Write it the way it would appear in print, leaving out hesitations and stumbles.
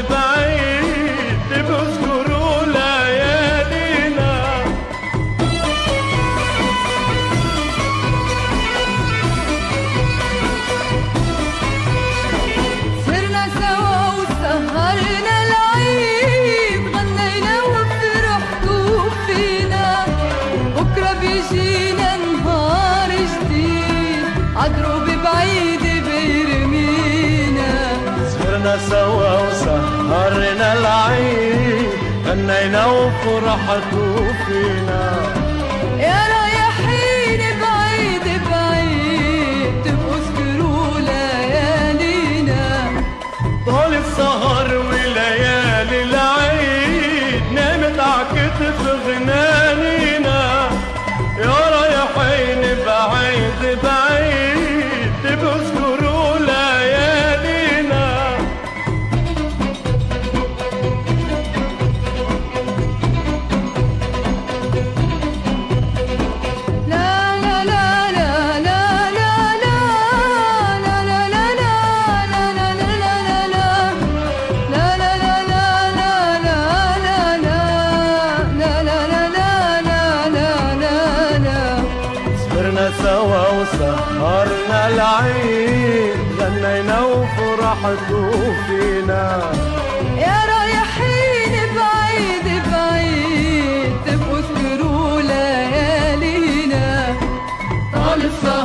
بعيد تبقوا اذكروا ليالينا. سهرنا سوا وسهرنا العيد، غنينا وفرحتوا فينا، بكرة بيجينا نهار جديد عدروب بعيد بيرمينا. سهرنا سوا وسهرنا العيد، غنينا وفرحتوا فينا. يا رايحين بعيد بعيد تبقوا اذكروا ليالينا. طال السهر وليالي العيد نامت عكتف غنانينا. يا رايحين بعيد بعيد تبقوا اذكروا ليالينا. سوا وسهرنا العيد، غنينا وفرحتوا فينا. يا رايحين بعيد بعيد تبقوا اذكروا ليالينا. طال السهر